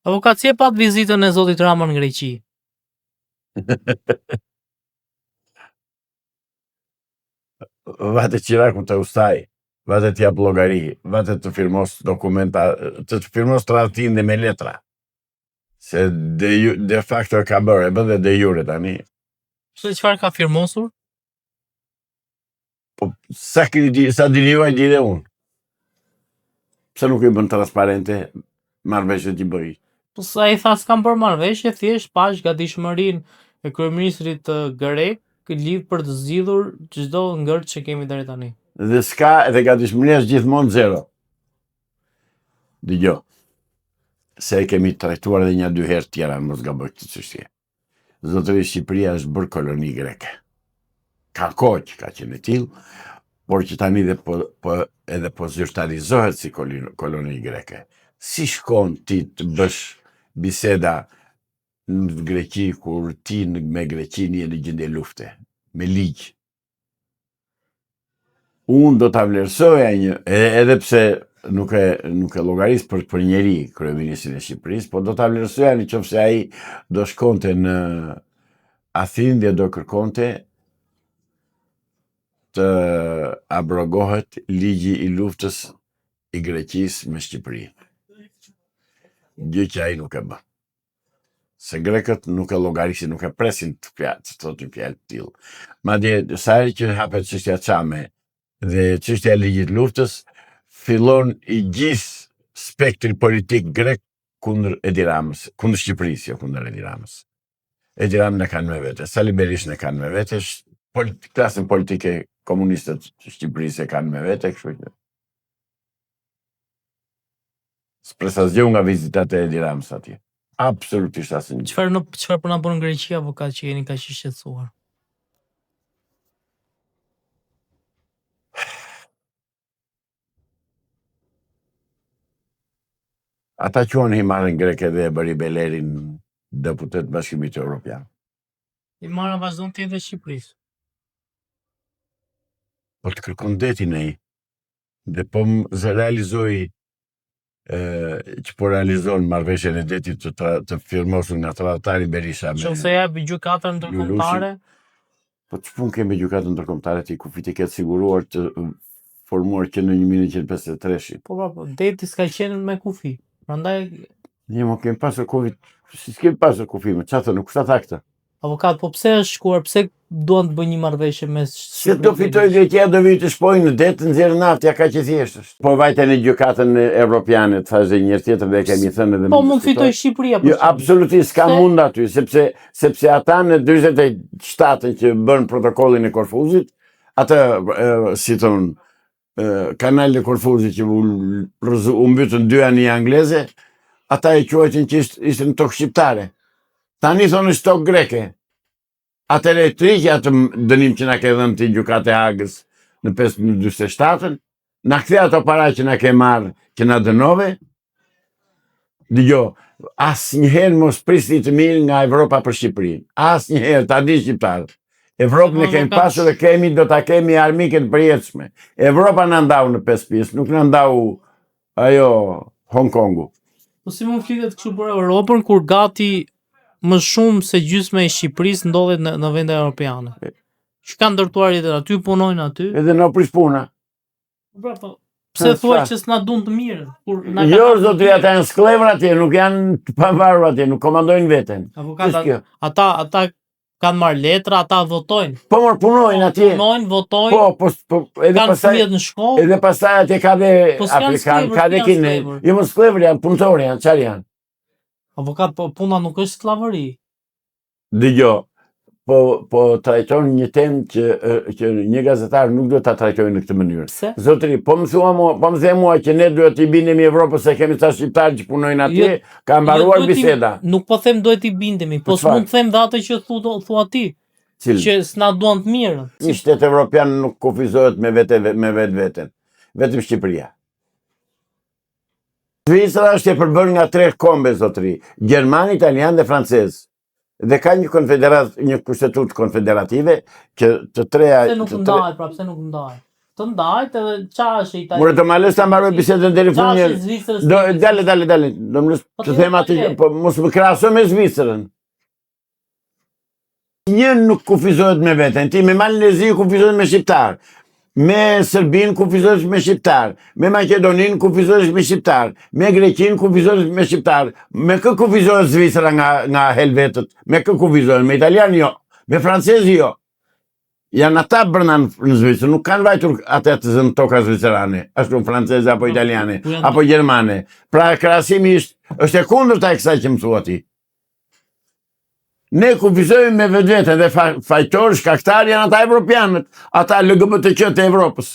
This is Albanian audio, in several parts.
Avokat, si e pat vizitën e zotit Rama në Greqi? Vate qiraku të ustaj, vate t'jap llogari, vate të firmos dokumenta, të firmos tradhtin dhe me letra. Se de facto e ka bërë, e bën dhe de jure tani. Se çfarë ka firmosur? Po sa dini ju ai di dhe unë. Pse nuk i bën transparente marrëveshjet që bëj? Po sa i tha s'kam bërë marrëveshje, thjesht pash gatishmërinë e kryeministrit grek lidh për të zgjidhur çdo ngërt që kemi deri tani. Dhe s'ka edhe gatishmëria është gjithmonë zero. Dëgjoj. Se e kemi trajtuar edhe një 2 herë tjera në mos gaboj këtë çështje. Zotërisht Shqipëria është bërë koloni greke. Ka kohë që ka qenë e tillë, por që tani edhe po zyrtarizohet si koloni greke. Si shkon ti të bësh biseda në Greqi kur ti me Greqinë je në gjendje lufte, me ligj? Unë do ta vlerësoja edhe pse nuk e llogaris për njeri kryeministrin e Shqipërisë, po do ta vlerësoja nëse ai do shkonte në Athinë dhe do kërkonte të abrogohet ligji i luftës i Greqisë me Shqipërinë. Gjë që ai nuk e bën. Se grekët nuk e llogarisin, nuk e presin të thotin fjalë të tillë. Madje sa herë që hapet çështja Çame dhe çështja e ligjit luftës, fillon i gjithë spektri politik grek kundër Edi Ramës, kundër Shqipërisë, jo kundër Edi Ramës. Edi Ramën e kanë me vete, Sali Berishën e kanë me vete, klasën politike komunistët të Shqipërisë e kanë me vete, kështu që s'presa asgjë nga vizitat e Edi Ramës atje. Absolutisht asnjë. Çfarë po na bën Greqi, avokat, që jeni kaq i shqetësuar? Ata quan i marrin greke dhe e bëri Belerin deputet Bashkimit Evropian. I marrën vazhdon të jetë dhe Shqipërisë. Po të kërkon detin ai. Dhe po më realizoi që po realizon marrëveshjen e detit të firmosur nga tradhtari Berisha me. Nëse ja gjykatën ndërkombëtare. Po ç'pun kemi gjykatën ndërkombëtare ti kufit i ketë siguruar të formuar që në 1953. Po, deti s'ka qenë me kufi. Prandaj mo kemi pasur kufi, si s'kemi pasur kufi, më çfarë nuk kushta tha këtë. Avokat, po pse është shkuar, pse duan të bëjnë një marrëveshje mes Se do fitoj Greqia, do vi të shpojnë në det, nxjerrë naftë, ja ka që thjesht është. Po vajte në gjykatën evropiane, të thashë njërë tjetër dhe kemi thënë edhe. Po mund fitoj Shqipëria. Jo, absolutisht s'ka mund aty, sepse ata në 47-ën që bën protokollin e Korfuzit, atë si thon kanali e Korfuzit që u mbytën 2 ani angleze, ata e quajtin që ishte në tokë shqiptare. Tani thonë është tokë greke. Atëre të rikja atë dënim që na ke dhënë ti gjykate Hagës në 547-ën, na kthe ato para që na ke marrë, që na dënove. Dëgjoj, asnjëherë mos prisni të mirë nga Evropa për Shqipërinë. Asnjëherë, ta di shqiptarët. Evropën e kemi pasur dhe kemi, do ta kemi armike të përjetshme. Evropa na ndau në 5 pjesë, nuk na ndau ajo Hong Kongu. Po si mund flitet kështu për Europën kur gati më shumë se gjysma e Shqipërisë ndodhet në vende europiane. Që kanë ndërtuar jetën aty, punojnë aty. Edhe na prish puna. Po, pse thua që s'na duan të mirë? Jo, zotëri, ata janë sklevra atje, nuk janë të pavarur atje, nuk komandojnë veten. Ata kanë marrë letra, ata votojnë. Po mor punojnë atje. Punojnë, votojnë. Po, edhe pastaj në shkollë. Edhe pastaj atje ka dhe afrikan, ka dhe kinë. Jo mos sklevër janë, punëtorë janë, çfarë janë? Avokat, po puna nuk është sklavëri. Dëgjoj, po trajton një temë që një gazetar nuk duhet ta trajtojë në këtë mënyrë. Pse? Zotëri, po më the mua që ne duhet t'i bindemi Evropës se kemi sa shqiptarë që punojnë atje, ka mbaruar biseda. Nuk po them duhet t'i bindemi, po s'mund të them dhe atë që thua ti. Që s'na duan të mirë. Një shtet evropian nuk kufizohet me vetveten. Vetëm Shqipëria. Zvicra është e përbërë nga 3 kombe, zotëri. Gjerman, italian dhe francez. Dhe ka një kushtetut konfederative që të treja... Pse nuk ndahet, pra pse nuk ndahet? të ndajt edhe qa është Itali. More të ma lës ta mbaroj bisedën deri Qa fund është një. Zvicrës? Dale. Do më lës të them atë, po mos më krahasoj me Zvicrën. Një nuk kufizohet me veten, ti me Malezi kufizohet me shqiptar. Me Serbin kufizohesh me shqiptar, me Maqedonin kufizohesh me shqiptar, me Greqin kufizohesh me shqiptar, me kë kufizohet Zvicra nga helvetët, me kë kufizohet, me italian jo, me francezi jo. Janë ata brenda në Zvicrë, nuk kanë vajtur atë të zënë toka zvicerane, ashtu franceze apo italiane, apo gjermane. Pra krahasimi është e kundërta e kësaj që më thua ti. Ne kufizojmë me vetveten dhe fajtor, shkaktar janë ata evropianët, ata LGBTQ të Evropës.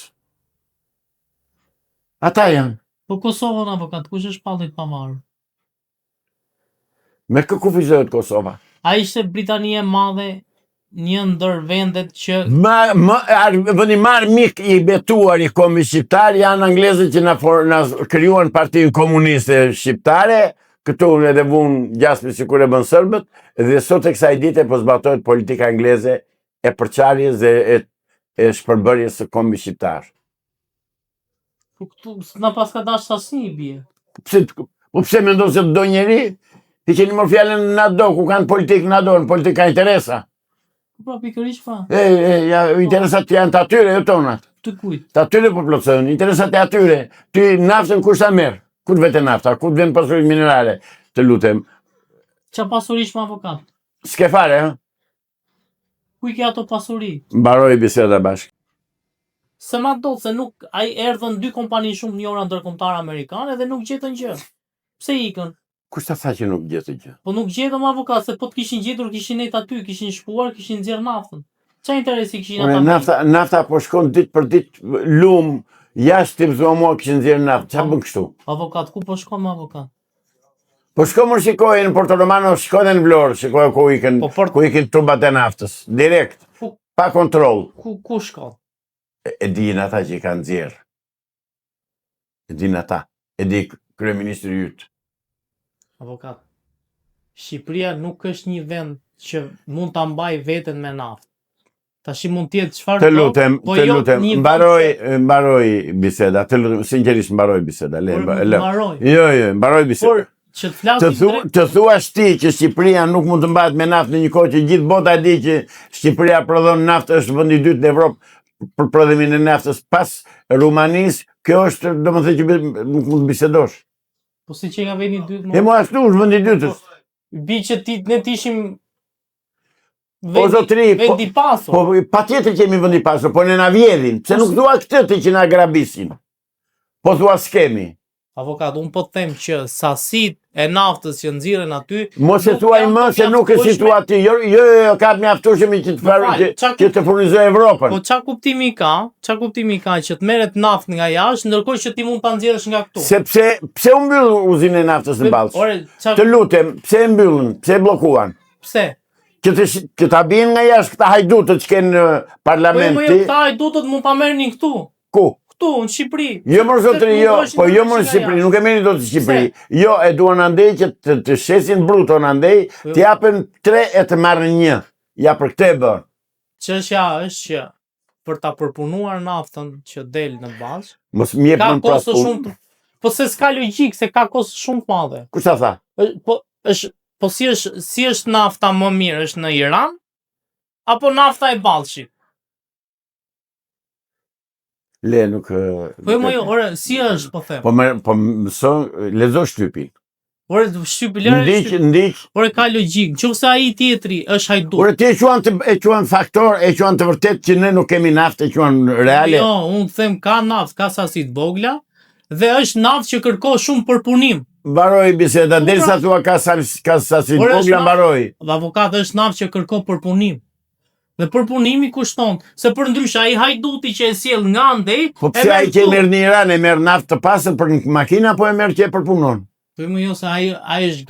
Ata janë. Po Kosovën, avokat, kush është pallit pa marrë? Me kë kufizohet Kosova? A ishte Britania e Madhe një ndër vendet që... Vëni marë mik i betuar i komi shqiptar, janë anglezët që na krijuan partinë komuniste shqiptare, këtu edhe vunë gjasmi si kur e bën sërbët, dhe sot e kësaj dite po zbatohet politika angleze e përçarjes dhe e shpërbërjes së kombit shqiptar. Po këtu na pas ka dash sasi i bie. Pse mendon se do njeri? Ti keni marrë fjalën NATO, ku kanë politikë NATO, në politikë ka interesa. Po pikërisht pa. Interesat janë të atyre, jo tonat. Të kujt? Të atyre po plotësojnë, interesat e atyre. Ty naftën kush ta merr? Ku të vete nafta? Ku të vjen pasuritë minerale? Të lutem. Qa pasurish me avokat? S'ke fare, ha? Ku i ke ato pasuri? Mbaroj biseda bashkë. Se ma do se nuk ai erdhën 2 kompani shumë njëra ndërkombëtare amerikane dhe nuk gjetën gjë. Pse ikën? Kush ta tha që nuk gjetë gjë? Po nuk gjetëm avokat, se po të kishin gjetur kishin nejt aty, kishin shpuar, kishin nxjerr naftën. Qa interesi kishin ata? Nafta po shkon ditë për ditë lum, jashtë ti mësua mua kishin nxjerr naftë. Qa bën kështu? Avokat, ku po shkon me avokat? Po shko më shikoj në Porto Romano, shko dhe në Vlorë, shikoj ku ikin trubat e naftës. Direkt, pa kontrol. Ku shkon? E din ata që i kanë nxjerr. E din ata. E di kryeministri yt. Avokat, Shqipëria nuk është një vend që mund ta mbaj veten me naftë. Tash mund të jetë çfarë do. Të lutem, mbaroj biseda, të lutem, sinqerisht mbaroj biseda. Jo, mbaroj biseda. Të thuash ti që Shqipëria nuk mund të mbahet me naftë në një kohë që gjithë bota e di që Shqipëria prodhon naftë, është vendi i dytë në Evropë për prodhimin e naftës pas Rumanisë, kjo është, domethënë që nuk mund të bisedosh. Po si që nga vendi i dytë? E mo ashtu është vendi i dytë. Bi që ne t'ishim vendi pasur. Po patjetër që jemi vendi pasur, po ne na vjedhin. Pse nuk thua këtë ti që na grabisin? Po thua skemi. Avokat, unë po të them që sasit e naftës që nxirren aty... Mos e thuaj më se nuk e situati. Jo, ka mjaftueshëm që të furnizoj Evropën. Po qa kuptimi ka që të merret naftë nga jashtë, ndërkohë që ti mund ta nxjerrësh nga këtu. Sepse pse u mbyll uzinën e naftës në Ballsh? Të lutem, pse e mbyllën? Pse e bllokuan? Pse? Që ta bien nga jashtë këta hajdutët që kenë në parlament. Po këta hajdutët mund ta merrnin këtu. Ku? Këtu, në Shqipëri. Jo më zotëri, jo, po jo më në Shqipëri, nuk e merrin dot në Shqipëri. Jo, e duan andej që të shesin bruton andej, të japen 3 e të marrin 1. Ja për këtë e bën. Çështja është që për ta përpunuar naftën që del në Ballsh, mos më jep më pas shumë. Po se s'ka logjik se ka kostë shumë të madhe. Kush ta tha? Po si është nafta më mirë, është në Iran apo nafta e Ballshit? Le nuk... Po ore, si është, po them? Po mëso, lezo shtypin. Ore, shtypin, ore, ka logjik. Nëse ai tjetri është hajdut. Ore, ti e quan faktor, e quan të vërtet që ne nuk kemi naftë, e quan reale. Jo, unë them ka naftë, ka sasi të vogla, dhe është naftë që kërko shumë përpunim. Mbaroj biseda, derisa thua ka sasi të vogla, mbaroj. Avokat, është naftë që kërko përpunim. Dhe përpunimi kushton, se për ndryshe ai hajduti që e sjell nga andej... Po pse ai që merr në Iran e merr naftë të pastër për makina, po e merr që e përpunon? Po më jo se ai është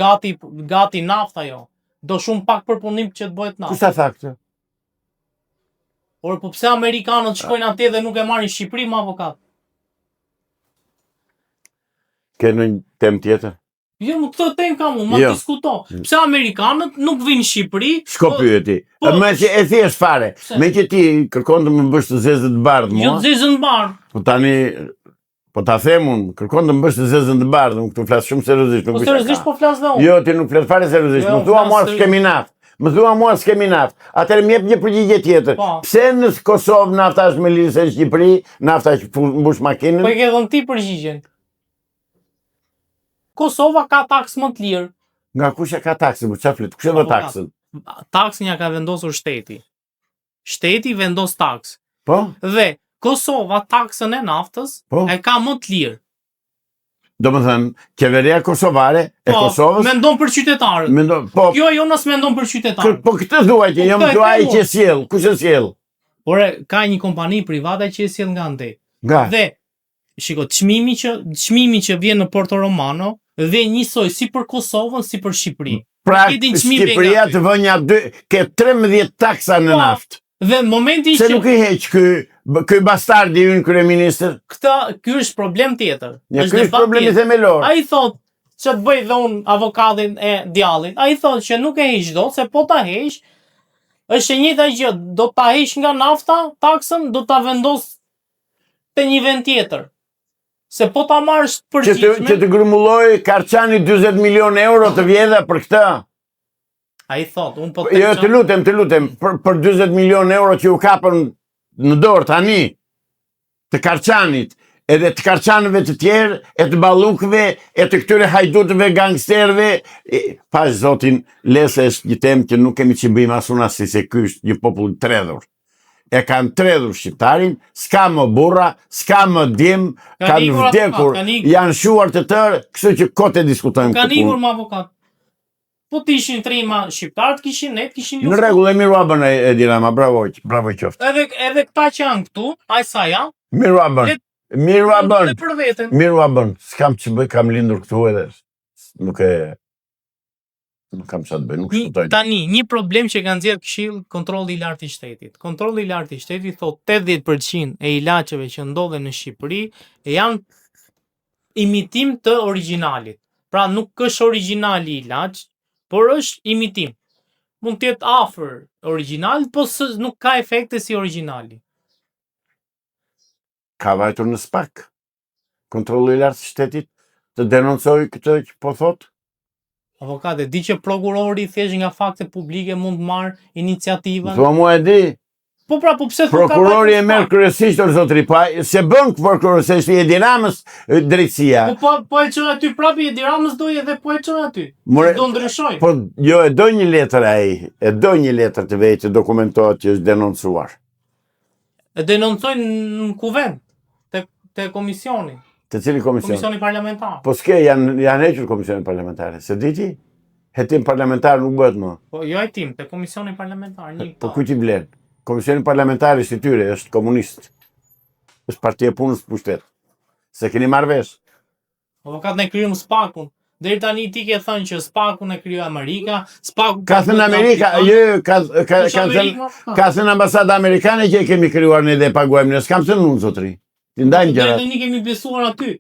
gati nafta jo. Do shumë pak përpunim që të bëhet naftë. Kush ta tha këtë? Por po pse amerikanët shkojnë atje dhe nuk e marrin Shqipëri, më avokat? Ke në një temë tjetër? Jo, më këtë temë kam unë, ma Jo. diskuto. Pse Amerikanët nuk vinë në Shqipëri? Shko pyeti. Me që e thjesht fare. Pse? Me që ti kërkon të më bësh të zezë të bardhë Jo mua. të zezën bardhë. Po tani, po ta them unë, kërkon të më bësh të zezën të bardhë, unë këtu flas shumë seriozisht, nuk Po është seriozisht shaka. po flas dhe unë. Jo, ti nuk flet fare seriozisht. Jo, Më thua flas mua seriozisht. s'kemi naftë. Më thua mua s'kemi naftë. Atëherë më jep një përgjigje tjetër. Po. Pse në Kosovë nafta është më lirë se në Shqipëri, nafta që mbush makinën? Po e ke dhënë ti përgjigjen. Kosova ka taksë më të lirë. Nga kush e ka taksën, po çfarë flet? Kush e do Avokat. taksën? Taksën ja ka vendosur shteti. Shteti vendos taksë. Po? Dhe Kosova taksën e naftës Po. e ka më të lirë. Domethënë, qeveria kosovare e Po, Kosovës mendon për qytetarët. po Jo, jo nësë mendon për qytetarët. po këtë thuaj që Po, jam këtë e thua ai them që sjell, kush e sjell? Por ka një kompani private që e sjell nga ndej. Nga. Dhe shiko, çmimi që vjen në Porto Romano dhe njësoj si për Kosovën si për Shqipërinë. Pra, Ke din çmimi Shqipëria nga të vënja ke 13 taksa në Po, naftë. Dhe në momenti Se që nuk i heq ky bastardi ynë kryeministër. ky është problem tjetër. Ja, ky është debat problemi tjetër. themelor. Ai thot që të bëj dhe unë avokatin e djallit. Ai thot që nuk e heq dot, se po ta heq, është e njëjta gjë, do ta heq nga nafta, taksën do ta vendos te një vend tjetër. Se po ta marrësh Që përgjithshme. të grumulloj Karçani 40 milion euro të vjedha për këtë. Ai thot, unë po Jo, të lutem, për 40 milion euro që u kapën në dorë tani të Karçanit, edhe të Karçanëve të tjerë, e të ballukëve, e të këtyre hajdutëve, gangsterëve, pash zotin Lese është një temë që nuk kemi që bëjmë asuna si se ky është një popull tredhur. E kanë tredhur shqiptarin, s'ka më burra, s'ka më djem, kanë ikur vdekur, avokat, kanë ikur. janë shuar të tërë, kështu që kote diskutojmë Kanë këtë ikur punë. më avokat. Po të ishin trima shqiptarët, kishin ne, kishin Në rregull, e miru a bën e Dinama, bravo qoftë. Edhe këta që janë këtu, ai sa janë, Miru a bën. Miru a bën. edhe për veten. Miru a bën. S'kam që bëj, kam lindur këtu edhe nuk kam që të bëj, nuk shkutoj. Tani, një problem që kanë nxjerrë Këshilli, kontrolli i lartë i shtetit. Kontrolli i lartë i shtetit thot 80% e ilaçeve që ndodhen në Shqipëri janë imitim të originalit. Pra nuk është originali ilaç, por është imitim. Mund të jetë afër originalit, po nuk ka efekte si originali. Ka vajtur në SPAK. Kontrolli i lartë i shtetit të denoncoj këtë që po thot. Avokate, di që prokurori thjesht nga fakte publike mund të marrë iniciativën. Thua mua e di. Po pra, po pse Prokurori e merr kryesisht o zotri, pa se bën prokurori se është i Edi Ramës drejtësia. Po e çon aty prapi Edi Ramës doj edhe po e çon aty. More, Do ndryshoj. po jo, e do një letër ai, e do një letër të vetë që dokumentohet që është denoncuar. E denoncojnë në kuvend, te komisioni. Të cili komision? Komisioni parlamentar. Po s'ke, janë hequr komisionin parlamentare. Se di ti? Hetim parlamentar nuk bëhet më. Po jo e tim, te komisioni parlamentar. Po ku ti blen? Komisioni parlamentar është i tyre, është komunist. Është partia e punës pushtet. Se keni marrë vesh. Avokat ne krijojmë SPAK-un. Deri tani ti ke thënë që SPAK-un e krijoi Amerika, SPAK-u Ka thënë Amerika, jo, ka thënë ambasada amerikane që e kemi krijuar ne dhe paguajmë ne. S'kam thënë unë zotri. Ti ndajmë gjërat. Ne kemi besuar aty.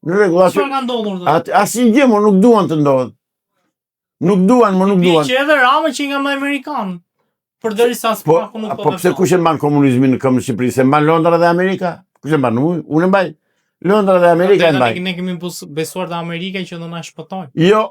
Në rregull, Çfarë ka ndodhur? asnjë gjë më nuk duan të ndodhë. Nuk duan. Që edhe Rama që nga më amerikan. Përderisa SPAK-u nuk po pse kush e mban komunizmin në këmbë në Shqipëri? Se mban Londra dhe Amerika? Kush e mban? Unë e mbaj. Londra dhe Amerika e mbaj. Ne kemi besuar te Amerika që do na shpëtojnë. Jo.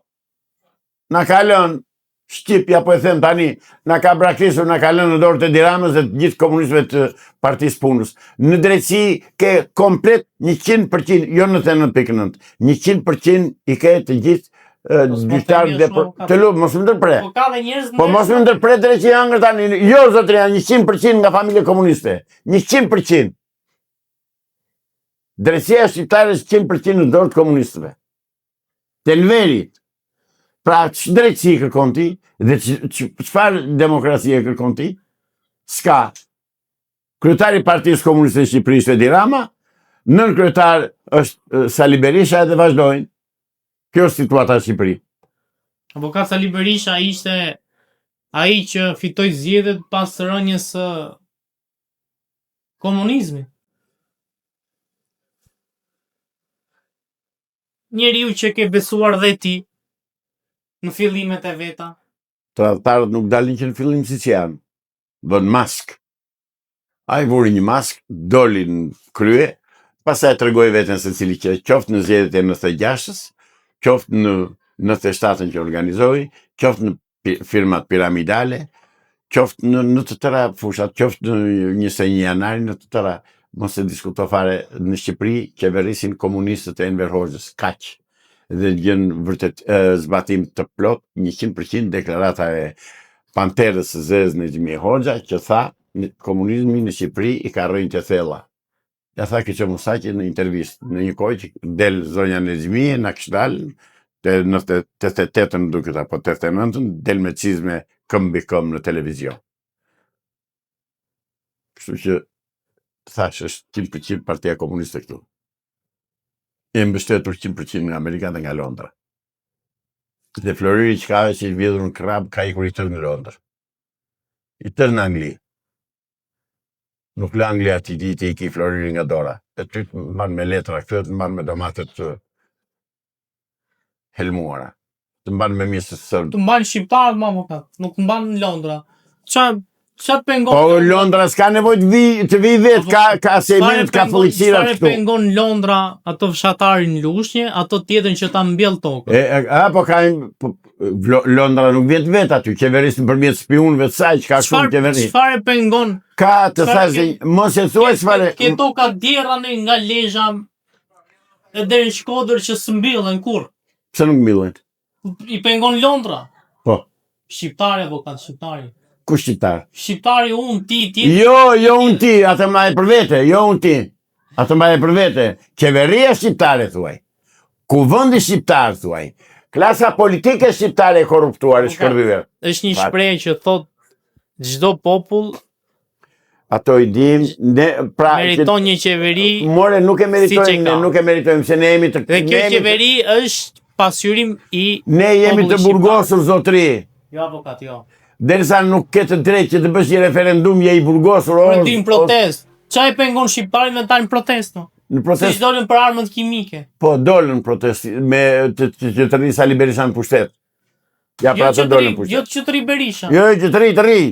Na ka lënë Shqipja, po e them tani, na ka braktisur, na ka lënë në dorë të Edi Ramës dhe të gjithë komunistëve të Partisë Punës. Në drejtësi ke komplet 100%, jo 99.9, 100% i ke të gjithë gjyqtarët dhe të lup, mos më ndërpre. Po ka dhe njerëz. Po mos më ndërpre të që janë tani. Jo zotri, janë 100% nga familje komuniste. 100%. Drejtësia shqiptare është 100% në dorë të komunistëve. Të nverit. Pra që drejtësi kërkon ti dhe çfarë demokracie kërkon ti? S'ka. Kryetari i Partisë Komuniste të Shqipërisë Edi Rama, nën kryetar është Sali Berisha dhe vazhdojnë. Kjo është situata në Shqipëri. Avokat Sali Berisha ishte ai që fitoi zgjedhjet pas rënies së komunizmit. njeriu që ke besuar dhe ti në fillimet e veta. Tradhtarët nuk dalin që në fillim si që janë. Bën mask. A i vuri një mask, doli në krye, pastaj tregoi veten se cili që qoftë në zgjedhjet e 96-s, qoftë në 97-ën që organizoi, qoftë në firmat piramidale, qoftë në të tëra fushat, qoftë në 21 janarin, në të tëra, mos e diskuto fare në Shqipëri, qeverisin komunistët e Enver Hoxhës, kaq. Dhe gjën vërtet zbatim të plot 100% deklarata e Panterës së Zezë Nexhimi Hoxha që tha komunizmi në Shqipëri i ka rrënjë të thella. Ja tha Keqo Musaqi në intervistë në një kohë që del zonja Nexhimi na kështall në 88-ën duket apo 89-ën del me çizme këm mbi këm në televizion. Kështu që thash është 100% Partia Komuniste këtu. E mbështetur 100% nga Amerika dhe nga Londra. Dhe Floriri që ka që i vjedhur në krab, ka ikur i tërë në Londër. I tërë në Angli. Nuk lë Anglia të i ki Floriri nga dora. E ty të mban me letra, këtë të mban me domatet të helmuara. Të mban me mjesës sërbë. Të mban shqiptarët, ma avokat, nuk mban në Londra. Qa të pengon? Po Londra s'ka nevojë të vi vetë, ka sement, ka fëllëqira këtu. Çfarë pengon Londra ato fshatarin lushnje, ato tjetën që ta mbjell tokën? Po ka Londra nuk vjet vet aty, qeverisë nëpërmjet spionëve të saj, që ka shumë qeveri. Çfarë pengon? Ka të thashë, mos e thuaj çfarë. Ke toka djerra nga Lezhë e deri në Shkodër që s'mbillen kurrë. Pse nuk mbillen? I pengon Londra? Po. Shqiptari, avokat, shqiptari. Ku shqiptar? Shqiptari unë, ti. Jo unë ti, atë mbaje për vete, jo unë ti. Atë mbaje për vete. Qeveria shqiptare, thuaj. Kuvendi shqiptar, thuaj. Klasa politike shqiptare e korruptuar, e shkërbyer. Është një shprehje që thot çdo popull ato i dim, meriton një qeveri. More nuk e meritojmë, se ne jemi të... Dhe kjo qeveri është pasqyrim i... Ne jemi të burgosur, zotri. Jo, avokat, jo. Derisa nuk ke të drejtë që të bësh një referendum je i burgosur. Për tim protest. Qa i pengon shqiptarin me ta në protest? Në protest. Si dolën për armët kimike. Po, dolën në protest me që të rri Sali Berisha në pushtet. Ja pra të dolën në pushtet. Jo që të rri Berisha. Jo që të rri.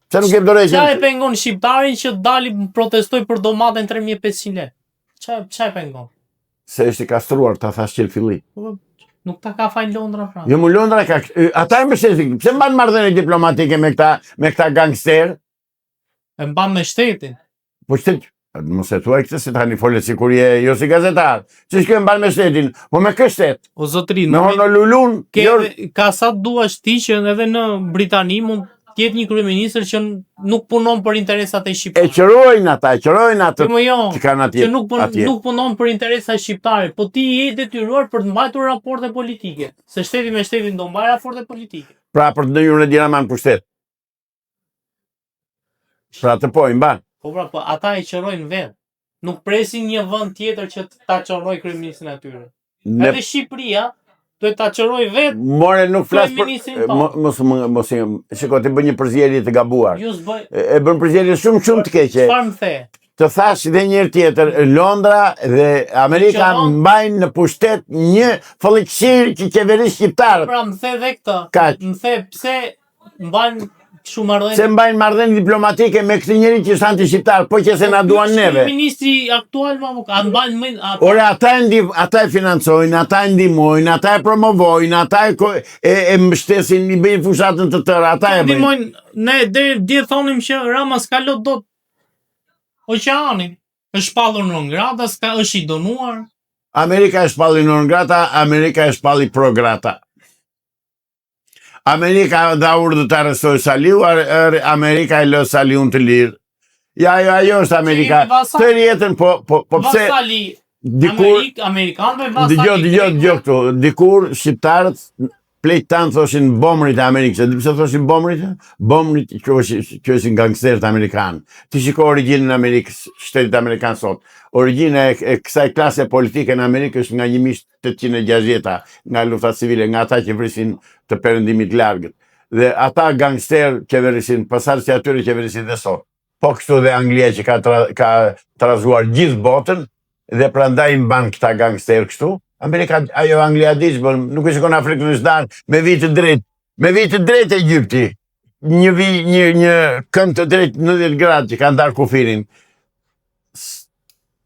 Që nuk e përdore që... Qa i pengon shqiptarin që dali protestoj për domaten 3500 lekë? Qa i pengon? Se është i kastruar, ta thash që në filli. Nuk ta ka fajnë Londra, pra. Jo, mu Londra ka... Ata e më shezik, pse mban marrëdhënie diplomatike me këta gangster? E mban me shtetin. Po shtet, mos e thuaj këtë se tani folet sikur je jo si gazetar. Si shkë mban me shtetin? Po me kë shtet? O zotrin, me Honolulun? Ka sa duash ti që edhe në Britani mund tjetë një kryeministër që nuk punon për interesat e shqiptarit. E qërojnë ata që kanë atje. Që nuk punon për interesat e shqiptarit, po ti je detyruar për të mbajtur raporte politike. Se shteti me shtetin do mbaj raporte politike. Pra për të ndënjur në Dinaman për shtet. Pra të po, i mban. Po pra, po ata i qërojnë vetë. Nuk presin një vend tjetër që ta qëroj kryeministrin atyre. Edhe Shqipëria duhet ta qëroj vetë. More nuk flas për mos shiko ti bën një përzierje të gabuar. E bën përzierje shumë të keqe. Çfarë më the? Të thash dhe një herë tjetër, Londra dhe Amerika mbajnë në pushtet një fëllëqësir që qeverisë shqiptare. Pra më the dhe këtë. Më the pse mbajnë shumë marrëdhënie. Se mbajnë marrëdhënie diplomatike me këtë njeri që është anti-shqiptar, po që se na duan neve. Ministri aktual Ore ata e financojnë, ata e ndihmojnë, ata e promovojnë, ata e mbështesin, i bëjnë fushatën të tëra, ata e bëjnë. Ndihmojnë, ne dje thonim që Rama s'ka lot dot oqeanin. Është shpallur në ngrata, është i donuar. Amerika e shpalli në ngrata, Amerika e shpalli pro grata. Amerika dha urdhë të arrestoj Saliu, Amerika e lë Saliun të lirë. Ja, ajo është Amerika. Të rjetën, po pse... Amerikanëve Dëgjoj këtu, dikur shqiptarët plejt tanë thoshin bomrit e Amerikës. Dhe pse thoshin bomrit? Bomrit që është gangsterët amerikanë. Ti shiko origjinën e Amerikës, shtetit amerikan sot. Origjina e kësaj klase politike në Amerikë është nga 1860-ta, nga lufta civile, nga ata që vrisin të perëndimit largët. Dhe ata gangster qeverisin, pasardhës që atyre qeverisin dhe sot. Po kështu dhe Anglia që ka trazuar gjithë botën, dhe prandaj mban këta gangster kështu, Amerika, ajo Anglia diç, nuk e shikon Afrikën e Shtanë me vijë të drejtë. Me vijë të drejtë Egypti. Një kënd të drejtë 90 gradë që ka ndarë kufirin.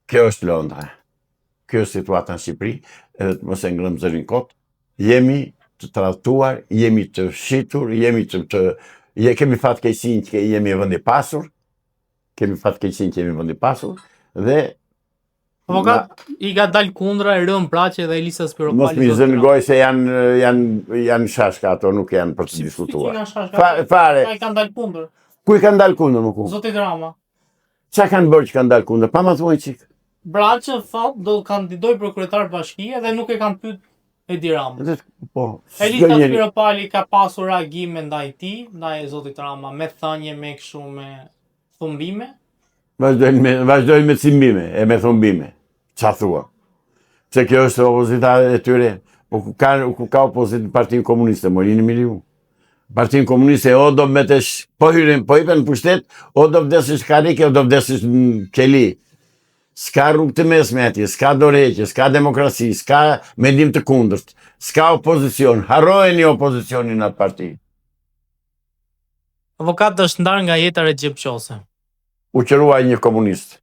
Kjo është Londra. Kjo është situata në Shqipëri, edhe të mos e ngrëm zërin kot. Jemi të tradhtuar, jemi të shitur, kemi fatkeqësinë që jemi vend i pasur. Kemi fatkeqësinë që jemi vend i pasur dhe Avokat, i ka dalë kundra Rëm Braçi dhe Elisa Spiropali. mos mi zënë gojë se janë shashka ato, nuk janë për të diskutuar. Fare. Ai kanë dalë kundër. Ku i kanë dalë kundër më ku? Zoti Rama. Qa kanë bërë që kanë dalë kundër? Pa ma thuaj qik. Braçi thot do kandidoj për kryetar bashkie dhe nuk e kanë pyet Edi Rama. Po. Elisa Spiropali ka pasur reagime ndaj tij, ndaj zotit Rama, me thënie, me kështu, me thumbime. Vazhdojnë me cimbime e me thumbime. Qa thua? Se kjo është opozita e tyre. Ku ka opozitë Partinë Komuniste, morini miliu. Partinë Komuniste o do metesh, po hyrin në pushtet, o do vdesish karike, o do vdesish në qeli. Ska rrugë të mesme atje, ska dorëheqje, ska demokraci, ska mendim të kundërt, ska opozicion. Harrojeni opozicionin atë parti. Avokat është ndarë nga jeta Recep Qose. U qëruaj një komunist.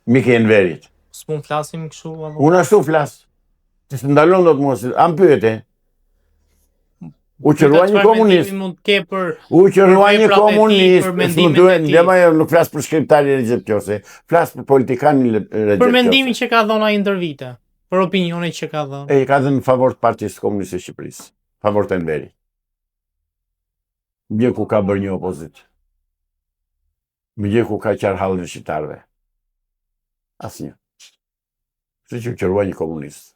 Miki Enverit. S'pun flasim kështu, avokat. Unë ashtu flas. Të së ndalon do të mos. Am pyete. U qëruaj një komunist. U qëruaj një komunist. Nuk flas për shkriptari Recep Qose. Flas për politikanin Recep Qose. Për mendimin që ka dhënë ai ndërvite. Për opinionin që ka dhënë. E ka dhënë në favor të Partisë Komuniste Shqipërisë. Favor të Enverit. Më gjë ku ka bërë një opozit. Më gjë ku ka qarë halën e shqiptarëve. Asnjë. Se që qërua një komunist.